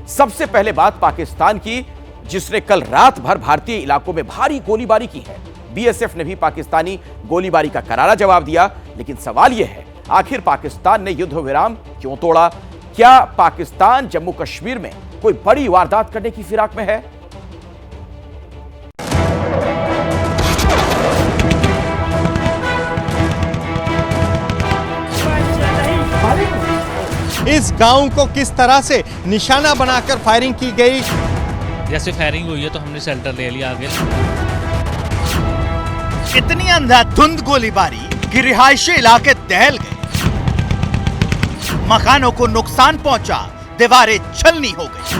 सबसे पहले बात पाकिस्तान की, जिसने कल रात भर भारतीय इलाकों में भारी गोलीबारी की है। बीएसएफ ने भी पाकिस्तानी गोलीबारी का करारा जवाब दिया, लेकिन सवाल यह है, आखिर पाकिस्तान ने युद्ध विराम क्यों तोड़ा? क्या पाकिस्तान जम्मू कश्मीर में कोई बड़ी वारदात करने की फिराक में है? इस गांव को किस तरह से निशाना बनाकर फायरिंग की गई? जैसे फायरिंग हुई है तो हमने शेल्टर ले लिया आगे। इतनी अंधाधुंध गोलीबारी कि रिहायशी इलाके दहल गए, मकानों को नुकसान पहुंचा, दीवारें छलनी हो गई,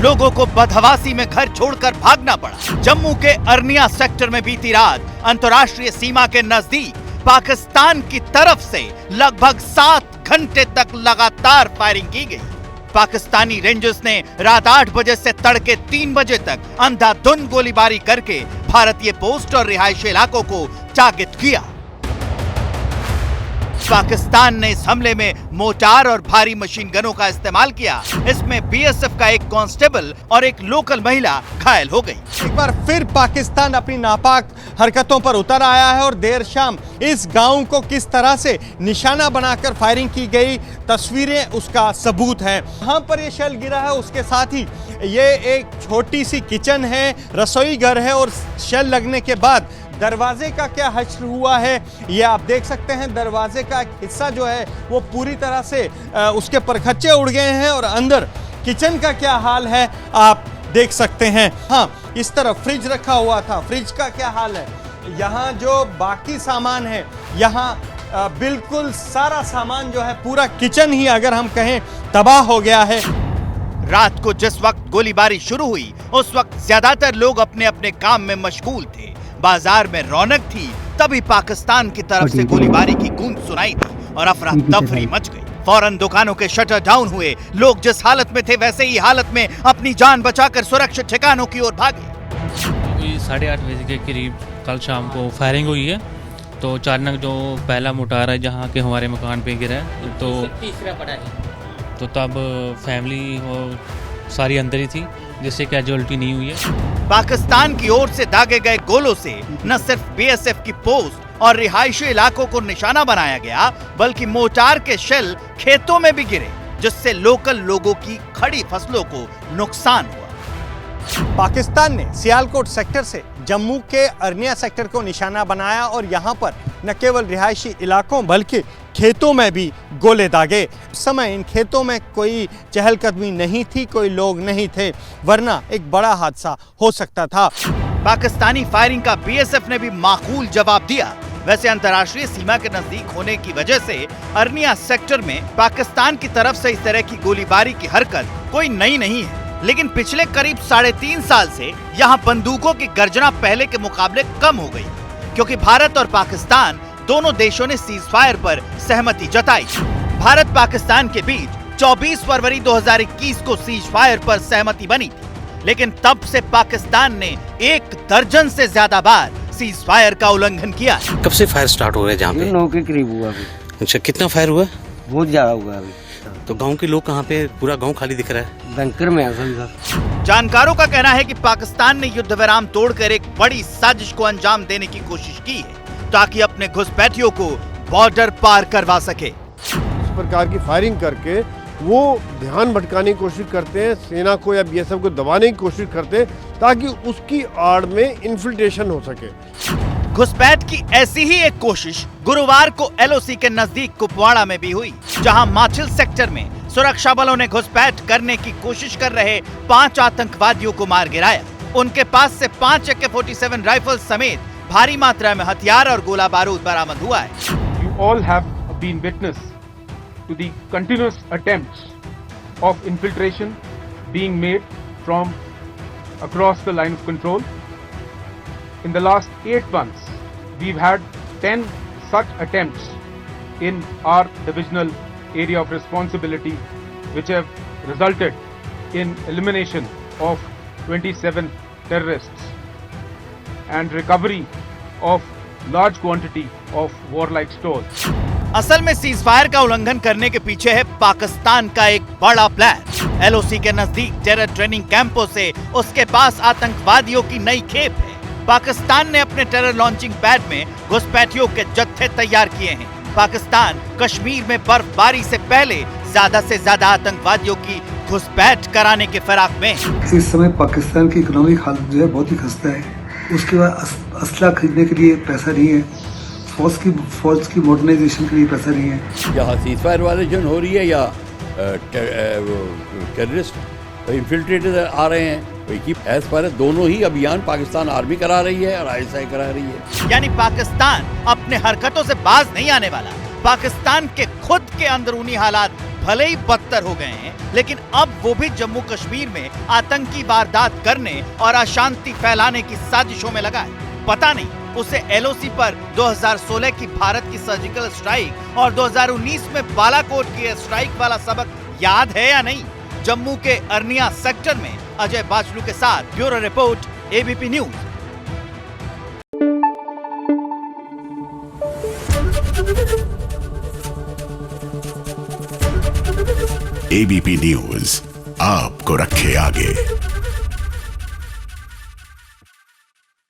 लोगों को बदहवासी में घर छोड़कर भागना पड़ा। जम्मू के अर्निया सेक्टर में बीती रात अंतर्राष्ट्रीय सीमा के नजदीक पाकिस्तान की तरफ से लगभग 7 घंटे तक लगातार फायरिंग की गई। पाकिस्तानी रेंजर्स ने रात 8 बजे से तड़के 3 बजे तक अंधाधुंध गोलीबारी करके भारतीय पोस्ट और रिहायशी इलाकों को टारगेट किया। पाकिस्तान ने इस हमले में मोर्टार और भारी मशीन गनों का इस्तेमाल किया। इसमें बीएसएफ का एक कांस्टेबल और एक लोकल महिला घायल हो गई। एक बार फिर पाकिस्तान अपनी नापाक हरकतों पर उतर आया है और देर शाम इस गांव को किस तरह से निशाना बनाकर फायरिंग की गई, तस्वीरें उसका सबूत है। यहाँ पर ये शेल गिरा है, उसके साथ ही ये एक छोटी सी किचन है, रसोई घर है और शेल लगने के बाद दरवाजे का क्या हश्र हुआ है ये आप देख सकते हैं। दरवाजे का एक हिस्सा जो है वो पूरी तरह से उसके परखच्चे उड़ गए हैं और अंदर किचन का क्या हाल है आप देख सकते हैं। हाँ, इस तरफ फ्रिज रखा हुआ था, फ्रिज का क्या हाल है। यहाँ जो बाकी सामान है, यहाँ बिल्कुल सारा सामान जो है, पूरा किचन ही अगर हम कहें तबाह हो गया है। रात को जिस वक्त गोलीबारी शुरू हुई उस वक्त ज्यादातर लोग अपने अपने काम में मशगूल थे, बाजार में रौनक थी। तभी पाकिस्तान की तरफ से गोलीबारी की गूंज सुनाई दी और अफरा तफरी मच गई। फौरन दुकानों के शटर डाउन हुए। लोग जिस हालत में थे वैसे ही हालत में अपनी जान बचाकर सुरक्षित ठिकानों की ओर भागे। 8:30 बजे के करीब कल शाम को फायरिंग हुई है। तो अचानक जो पहला मोटार है जहाँ के हमारे मकान पे गिरा है, तो तब फैमिली और सारी अंदर ही थी, जिससे कैजुअलिटी नहीं हुई है। पाकिस्तान की ओर से दागे गए गोलों से न सिर्फ बीएसएफ की पोस्ट और रिहायशी इलाकों को निशाना बनाया गया, बल्कि मोर्टार के शेल खेतों में भी गिरे, जिससे लोकल लोगों की खड़ी फसलों को नुकसान हुआ। पाकिस्तान ने सियालकोट सेक्टर से जम्मू के अर्निया सेक्टर को निशाना बनाया और यहाँ पर न केवल रिहायशी इलाकों बल्कि खेतों में भी गोले दागे। उस समय इन खेतों में कोई चहलकदमी नहीं थी, कोई लोग नहीं थे, वरना एक बड़ा हादसा हो सकता था। पाकिस्तानी फायरिंग का बीएसएफ ने भी माकूल जवाब दिया। वैसे अंतर्राष्ट्रीय सीमा के नजदीक होने की वजह से अर्निया सेक्टर में पाकिस्तान की तरफ से इस तरह की गोलीबारी की हरकत कोई नई नहीं है, लेकिन पिछले करीब 3.5 साल से यहाँ बंदूकों की गर्जना पहले के मुकाबले कम हो गई, क्योंकि भारत और पाकिस्तान दोनों देशों ने सीज फायर पर सहमति जताई। भारत पाकिस्तान के बीच 24 फरवरी 2021 को सीज फायर पर सहमति बनी थी, लेकिन तब से पाकिस्तान ने 1 दर्जन से ज्यादा बार सीज फायर का उल्लंघन किया। कब से फायर स्टार्ट हो रहा है जहाँ पे? 9 के करीब हुआ अभी। अच्छा, कितना फायर हुआ? बहुत ज्यादा हुआ अभी। तो गांव के लोग कहाँ पे? पूरा गांव खाली दिख रहा है। बंकर में है। जानकारों का कहना है कि पाकिस्तान ने युद्ध विराम तोड़कर एक बड़ी साजिश को अंजाम देने की कोशिश की है, ताकि अपने घुसपैठियों को बॉर्डर पार करवा सके। इस प्रकार की फायरिंग करके वो ध्यान भटकाने की कोशिश करते हैं, सेना को या बीएसएफ को दबाने की कोशिश करते हैं, ताकि उसकी आड़ में इन्फिल्ट्रेशन हो सके। घुसपैठ की ऐसी ही एक कोशिश गुरुवार को एलओसी के नजदीक कुपवाड़ा में भी हुई, जहां माछिल सेक्टर में सुरक्षा बलों ने घुसपैठ करने की कोशिश कर रहे 5 आतंकवादियों को मार गिराया। उनके पास से 5 AK-47 राइफल समेत भारी मात्रा में हथियार और गोला बारूद बरामद हुआ है। You all have been witness to the continuous attempts of infiltration being made from across the line of control. In the last 8 months, we've had 10 such attempts in our divisional area of responsibility, which have resulted in elimination of 27 terrorists and recovery of large quantity of warlike stores. असल में cease fire का उल्लंघन करने के पीछे है पाकिस्तान का एक बड़ा प्लान। एलओसी के नजदीक टेरर ट्रेनिंग कैंपों से उसके पास आतंकवादियों की नई खेप है। पाकिस्तान ने अपने टेरर लॉन्चिंग पैड में घुसपैठियों के जत्थे तैयार किए हैं। पाकिस्तान कश्मीर में बर्फबारी से पहले ज्यादा से ज्यादा आतंकवादियों की घुसपैठ कराने के फिराक में है। इस समय पाकिस्तान की इकोनॉमिक हालत जो है बहुत ही खस्ता है। उसके बाद असला खरीदने के लिए पैसा नहीं है, फौज की मॉडर्नाइजेशन के लिए पैसा नहीं है। यहाँ सीजफायर वायलेशन हो रही है या टेररिस्ट इन्फिल्ट्रेटेड आ रहे हैं, एज पर दोनों ही अभियान पाकिस्तान आर्मी करा रही है और ISI करा रही है। यानी पाकिस्तान अपने हरकतों से बाज नहीं आने वाला। पाकिस्तान के खुद के अंदरूनी हालात भले ही बदतर हो गए हैं, लेकिन अब वो भी जम्मू कश्मीर में आतंकी वारदात करने और अशांति फैलाने की साजिशों में लगा है। पता नहीं उसे LOC पर 2016 की भारत की सर्जिकल स्ट्राइक और 2019 में बालाकोट की एयर स्ट्राइक वाला सबक याद है या नहीं। जम्मू के अर्निया सेक्टर में अजय बाचलू के साथ bureau report, ABP news. ABP news आपको रखे आगे।